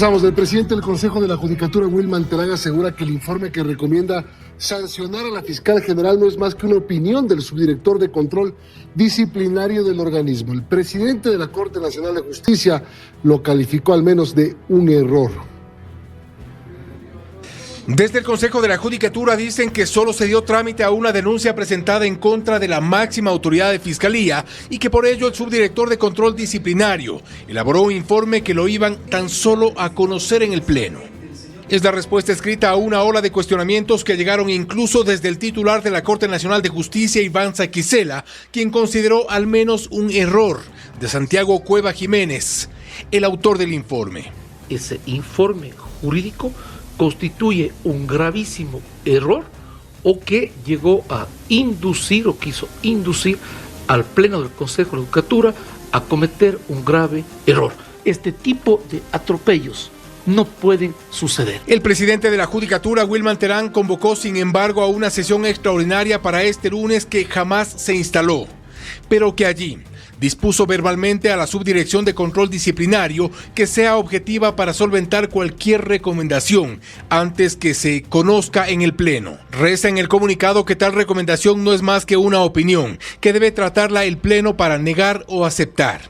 El presidente del Consejo de la Judicatura, Wilman Terán, asegura que el informe que recomienda sancionar a la fiscal general no es más que una opinión del subdirector de control disciplinario del organismo. El presidente de la Corte Nacional de Justicia lo calificó al menos de un error. Desde el Consejo de la Judicatura dicen que solo se dio trámite a una denuncia presentada en contra de la máxima autoridad de Fiscalía y que por ello el subdirector de control disciplinario elaboró un informe que lo iban tan solo a conocer en el Pleno. Es la respuesta escrita a una ola de cuestionamientos que llegaron incluso desde el titular de la Corte Nacional de Justicia, Iván Saquicela, quien consideró al menos un error de Santiago Cueva Jiménez, el autor del informe. Ese informe jurídico constituye un gravísimo error o que llegó a inducir o quiso inducir al Pleno del Consejo de la Judicatura a cometer un grave error. Este tipo de atropellos no pueden suceder. El presidente de la Judicatura, Wilman Terán, convocó sin embargo a una sesión extraordinaria para este lunes que jamás se instaló, pero que allí dispuso verbalmente a la Subdirección de Control Disciplinario que sea objetiva para solventar cualquier recomendación antes que se conozca en el Pleno. Reza en el comunicado que tal recomendación no es más que una opinión, que debe tratarla el Pleno para negar o aceptar.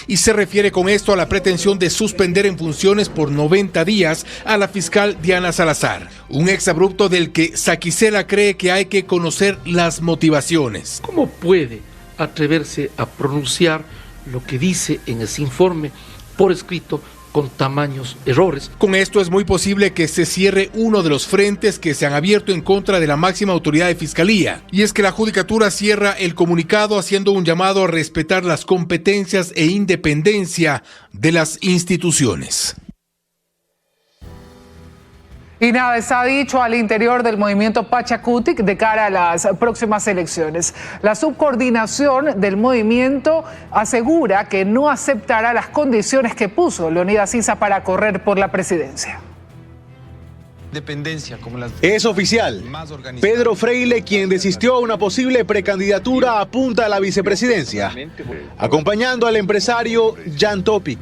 Y se refiere con esto a la pretensión de suspender en funciones por 90 días a la fiscal Diana Salazar, un exabrupto del que Saquicela cree que hay que conocer las motivaciones. ¿Cómo puede atreverse a pronunciar lo que dice en ese informe por escrito con tamaños errores? Con esto es muy posible que se cierre uno de los frentes que se han abierto en contra de la máxima autoridad de Fiscalía, y es que la Judicatura cierra el comunicado haciendo un llamado a respetar las competencias e independencia de las instituciones. Y nada está dicho al interior del movimiento Pachakutik de cara a las próximas elecciones. La subcoordinación del movimiento asegura que no aceptará las condiciones que puso Leonidas Issa para correr por la presidencia. Es oficial. Pedro Freile, quien desistió a una posible precandidatura, apunta a la vicepresidencia, acompañando al empresario Jan Topic.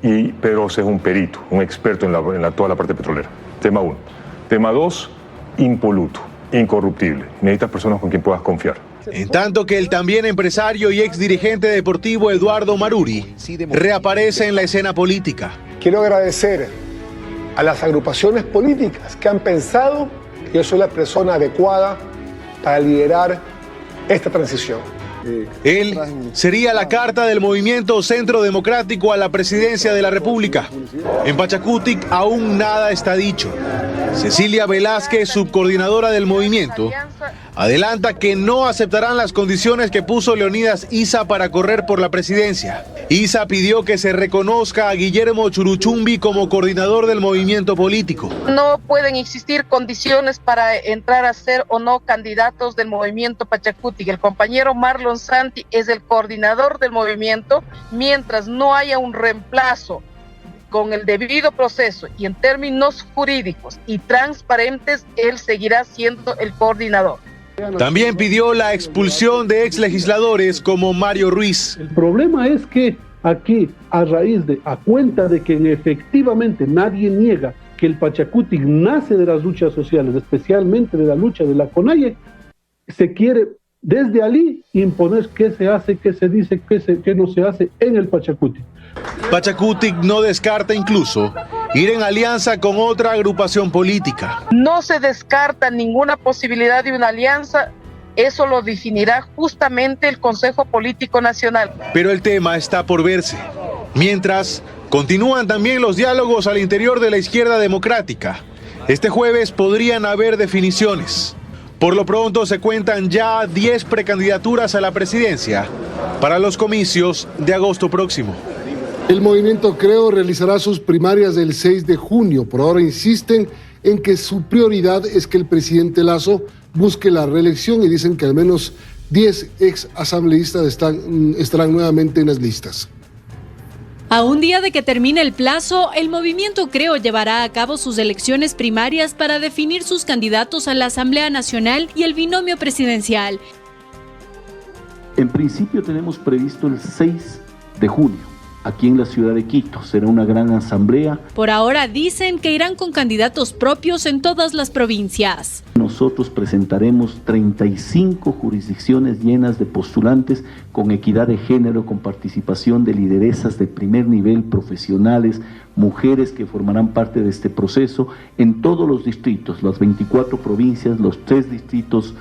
Y Pedro es un perito, un experto en toda la parte petrolera. Tema 1. Tema 2, impoluto, incorruptible. Necesitas personas con quien puedas confiar. En tanto que el también empresario y exdirigente deportivo Eduardo Maruri reaparece en la escena política. Quiero agradecer a las agrupaciones políticas que han pensado que yo soy la persona adecuada para liderar esta transición. Él sería la carta del movimiento Centro Democrático a la presidencia de la República. En Pachakutik aún nada está dicho. Cecilia Velázquez, subcoordinadora del movimiento, adelanta que no aceptarán las condiciones que puso Leonidas Issa para correr por la presidencia. Issa pidió que se reconozca a Guillermo Churuchumbi como coordinador del movimiento político. No pueden existir condiciones para entrar a ser o no candidatos del movimiento Pachakutik. El compañero Marlon Santi es el coordinador del movimiento. Mientras no haya un reemplazo con el debido proceso y en términos jurídicos y transparentes, él seguirá siendo el coordinador. También pidió la expulsión de exlegisladores como Mario Ruiz. El problema es que aquí, a cuenta de que efectivamente nadie niega que el Pachakutik nace de las luchas sociales, especialmente de la lucha de la CONAIE, se quiere desde allí imponer qué se hace, qué se dice, qué no se hace en el Pachakutik. Pachakutik no descarta incluso ir en alianza con otra agrupación política. No se descarta ninguna posibilidad de una alianza, eso lo definirá justamente el Consejo Político Nacional. Pero el tema está por verse. Mientras, continúan también los diálogos al interior de la izquierda democrática. Este jueves podrían haber definiciones. Por lo pronto se cuentan ya 10 precandidaturas a la presidencia para los comicios de agosto próximo. El movimiento Creo realizará sus primarias el 6 de junio. Por ahora insisten en que su prioridad es que el presidente Lasso busque la reelección y dicen que al menos 10 ex asambleístas estarán nuevamente en las listas. A un día de que termine el plazo, el movimiento Creo llevará a cabo sus elecciones primarias para definir sus candidatos a la Asamblea Nacional y el binomio presidencial. En principio tenemos previsto el 6 de junio. aquí en la ciudad de Quito. Será una gran asamblea. Por ahora dicen que irán con candidatos propios en todas las provincias. Nosotros presentaremos 35 jurisdicciones llenas de postulantes con equidad de género, con participación de lideresas de primer nivel, profesionales, mujeres que formarán parte de este proceso en todos los distritos, las 24 provincias, los 3 distritos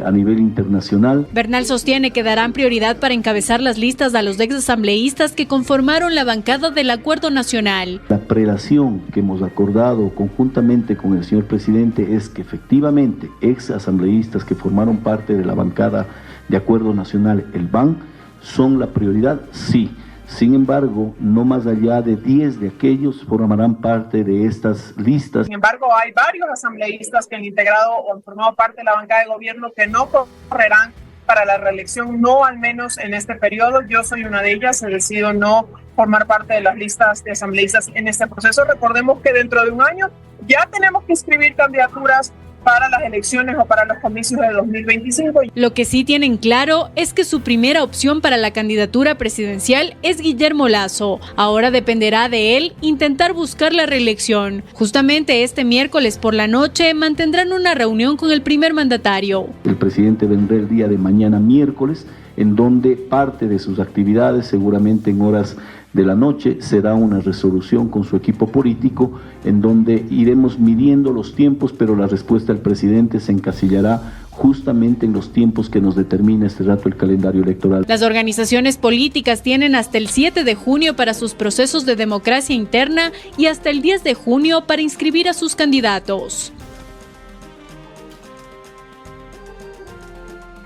a nivel internacional. Bernal sostiene que darán prioridad para encabezar las listas a los exasambleístas que conformaron la bancada del Acuerdo Nacional. La prelación que hemos acordado conjuntamente con el señor presidente es que efectivamente exasambleístas que formaron parte de la bancada de Acuerdo Nacional, el BAN, son la prioridad, sí. Sin embargo, no más allá de 10 de aquellos formarán parte de estas listas. Sin embargo, hay varios asambleístas que han integrado o han formado parte de la bancada de gobierno que no correrán para la reelección, no al menos en este periodo. Yo soy una de ellas, he decidido no formar parte de las listas de asambleístas en este proceso. Recordemos que dentro de un año ya tenemos que inscribir candidaturas para las elecciones o para los comicios de 2025. Lo que sí tienen claro es que su primera opción para la candidatura presidencial es Guillermo Lasso. Ahora dependerá de él intentar buscar la reelección. Justamente este miércoles por la noche mantendrán una reunión con el primer mandatario. El presidente vendrá el día de mañana miércoles, en donde parte de sus actividades, seguramente en horas de la noche, será una resolución con su equipo político, en donde iremos midiendo los tiempos, pero la respuesta del presidente se encasillará justamente en los tiempos que nos determina este rato el calendario electoral. Las organizaciones políticas tienen hasta el 7 de junio para sus procesos de democracia interna y hasta el 10 de junio para inscribir a sus candidatos.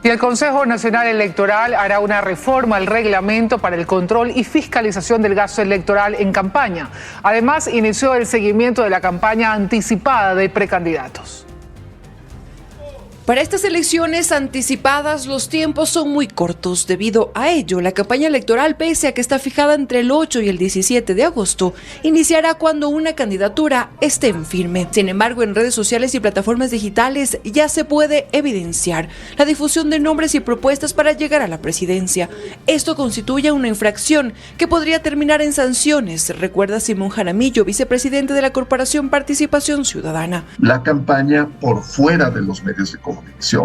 Y el Consejo Nacional Electoral hará una reforma al reglamento para el control y fiscalización del gasto electoral en campaña. Además, inició el seguimiento de la campaña anticipada de precandidatos. Para estas elecciones anticipadas, los tiempos son muy cortos. Debido a ello, la campaña electoral, pese a que está fijada entre el 8 y el 17 de agosto, iniciará cuando una candidatura esté en firme. Sin embargo, en redes sociales y plataformas digitales ya se puede evidenciar la difusión de nombres y propuestas para llegar a la presidencia. Esto constituye una infracción que podría terminar en sanciones, recuerda Simón Jaramillo, vicepresidente de la Corporación Participación Ciudadana. La campaña por fuera de los medios de comunicación,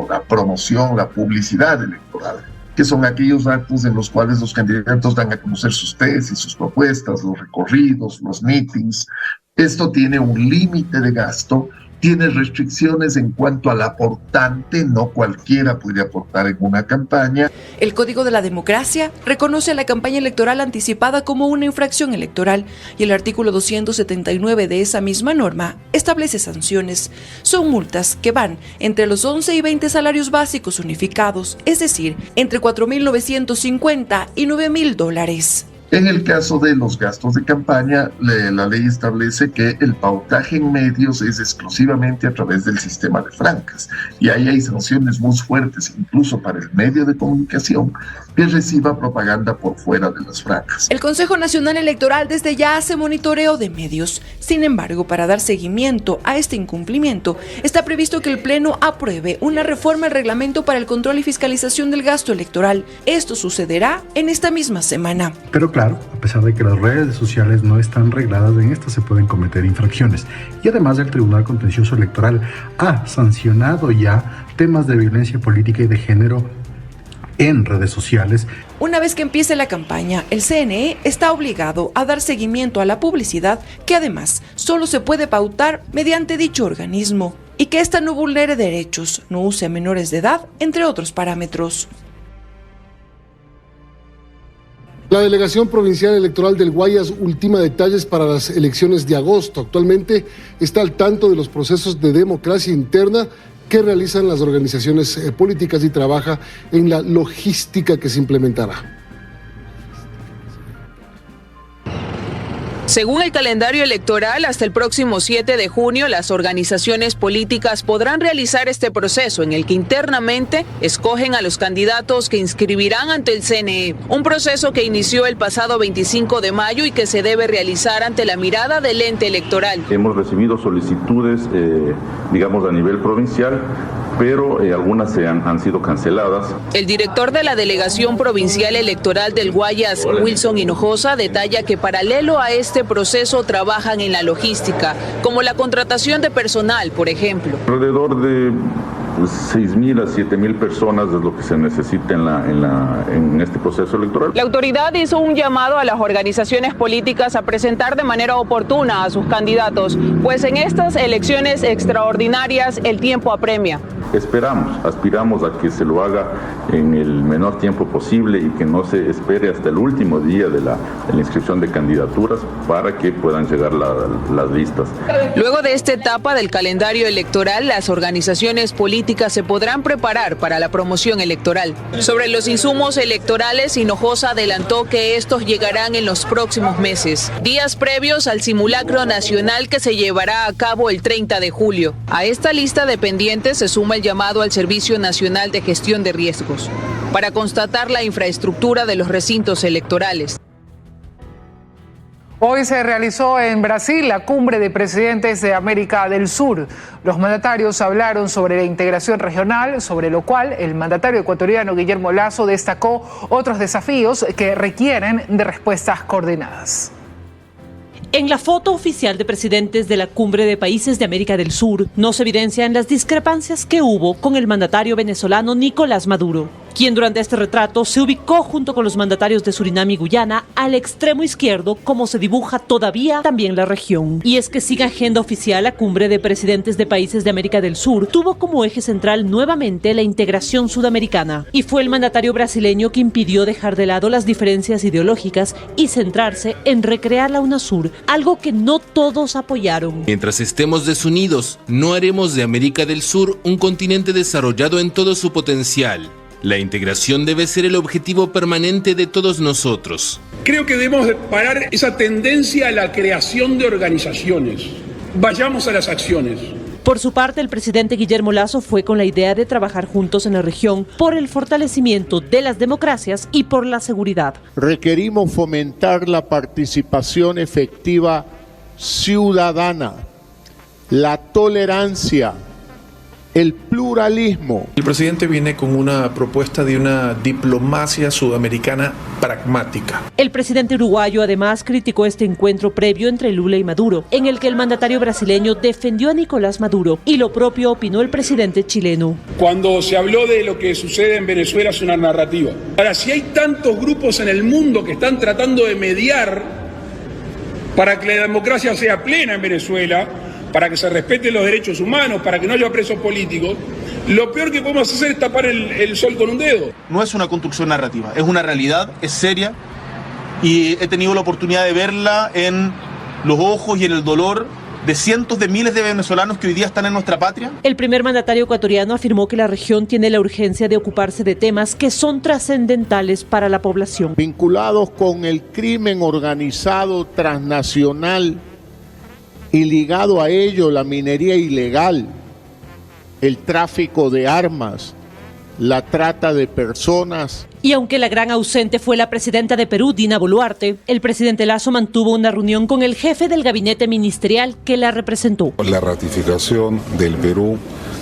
la promoción, la publicidad electoral, que son aquellos actos en los cuales los candidatos dan a conocer sus tesis, sus propuestas, los recorridos, los meetings. Esto tiene un límite de gasto, tiene restricciones en cuanto al aportante, no cualquiera puede aportar en una campaña. El Código de la Democracia reconoce a la campaña electoral anticipada como una infracción electoral y el artículo 279 de esa misma norma establece sanciones. Son multas que van entre los 11 y 20 salarios básicos unificados, es decir, entre $4.950 y $9.000. En el caso de los gastos de campaña, la ley establece que el pautaje en medios es exclusivamente a través del sistema de francas y ahí hay sanciones muy fuertes, incluso para el medio de comunicación que reciba propaganda por fuera de las francas. El Consejo Nacional Electoral desde ya hace monitoreo de medios. Sin embargo, para dar seguimiento a este incumplimiento, está previsto que el Pleno apruebe una reforma al reglamento para el control y fiscalización del gasto electoral. Esto sucederá en esta misma semana. Pero claro, a pesar de que las redes sociales no están regladas, en estas se pueden cometer infracciones. Y además el Tribunal Contencioso Electoral ha sancionado ya temas de violencia política y de género en redes sociales. Una vez que empiece la campaña, el CNE está obligado a dar seguimiento a la publicidad, que además solo se puede pautar mediante dicho organismo, y que ésta no vulnere derechos, no use a menores de edad, entre otros parámetros. La Delegación Provincial Electoral del Guayas ultima detalles para las elecciones de agosto. Actualmente está al tanto de los procesos de democracia interna que realizan las organizaciones políticas y trabaja en la logística que se implementará. Según el calendario electoral, hasta el próximo 7 de junio, las organizaciones políticas podrán realizar este proceso en el que internamente escogen a los candidatos que inscribirán ante el CNE. Un proceso que inició el pasado 25 de mayo y que se debe realizar ante la mirada del ente electoral. Hemos recibido solicitudes, a nivel provincial, pero algunas han sido canceladas. El director de la Delegación Provincial Electoral del Guayas, Wilson Hinojosa, detalla que paralelo a este proceso trabajan en la logística, como la contratación de personal, por ejemplo. Alrededor de 6.000 a 7.000 personas es lo que se necesita en este proceso electoral. La autoridad hizo un llamado a las organizaciones políticas a presentar de manera oportuna a sus candidatos, pues en estas elecciones extraordinarias el tiempo apremia. Aspiramos a que se lo haga en el menor tiempo posible y que no se espere hasta el último día de la inscripción de candidaturas para que puedan llegar las listas. Luego de esta etapa del calendario electoral, las organizaciones políticas se podrán preparar para la promoción electoral. Sobre los insumos electorales, Hinojosa adelantó que estos llegarán en los próximos meses, días previos al simulacro nacional que se llevará a cabo el 30 de julio. A esta lista de pendientes se suma el llamado al Servicio Nacional de Gestión de Riesgos para constatar la infraestructura de los recintos electorales. Hoy se realizó en Brasil la cumbre de presidentes de América del Sur. Los mandatarios hablaron sobre la integración regional, sobre lo cual el mandatario ecuatoriano Guillermo Lasso destacó otros desafíos que requieren de respuestas coordinadas. En la foto oficial de presidentes de la Cumbre de Países de América del Sur no se evidencian las discrepancias que hubo con el mandatario venezolano Nicolás Maduro, quien durante este retrato se ubicó junto con los mandatarios de Surinam y Guyana al extremo izquierdo, como se dibuja todavía también la región. Y es que sin agenda oficial, la Cumbre de Presidentes de Países de América del Sur tuvo como eje central nuevamente la integración sudamericana. Y fue el mandatario brasileño que impidió dejar de lado las diferencias ideológicas y centrarse en recrear la UNASUR, algo que no todos apoyaron. Mientras estemos desunidos, no haremos de América del Sur un continente desarrollado en todo su potencial. La integración debe ser el objetivo permanente de todos nosotros. Creo que debemos parar esa tendencia a la creación de organizaciones. Vayamos a las acciones. Por su parte, el presidente Guillermo Lasso fue con la idea de trabajar juntos en la región por el fortalecimiento de las democracias y por la seguridad. Requerimos fomentar la participación efectiva ciudadana, la tolerancia, el pluralismo. El presidente viene con una propuesta de una diplomacia sudamericana pragmática. El presidente uruguayo además criticó este encuentro previo entre Lula y Maduro, en el que el mandatario brasileño defendió a Nicolás Maduro, y lo propio opinó el presidente chileno. Cuando se habló de lo que sucede en Venezuela es una narrativa. Ahora, si hay tantos grupos en el mundo que están tratando de mediar para que la democracia sea plena en Venezuela, para que se respeten los derechos humanos, para que no haya presos políticos, lo peor que podemos hacer es tapar el sol con un dedo. No es una construcción narrativa, es una realidad, es seria, y he tenido la oportunidad de verla en los ojos y en el dolor de cientos de miles de venezolanos que hoy día están en nuestra patria. El primer mandatario ecuatoriano afirmó que la región tiene la urgencia de ocuparse de temas que son trascendentales para la población. Vinculados con el crimen organizado transnacional, y ligado a ello la minería ilegal, el tráfico de armas, la trata de personas. Y aunque la gran ausente fue la presidenta de Perú, Dina Boluarte, el presidente Lasso mantuvo una reunión con el jefe del gabinete ministerial que la representó. La ratificación del Perú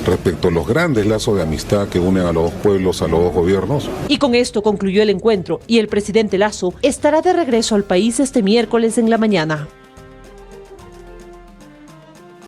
respecto a los grandes lazos de amistad que unen a los dos pueblos, a los dos gobiernos. Y con esto concluyó el encuentro y el presidente Lasso estará de regreso al país este miércoles en la mañana.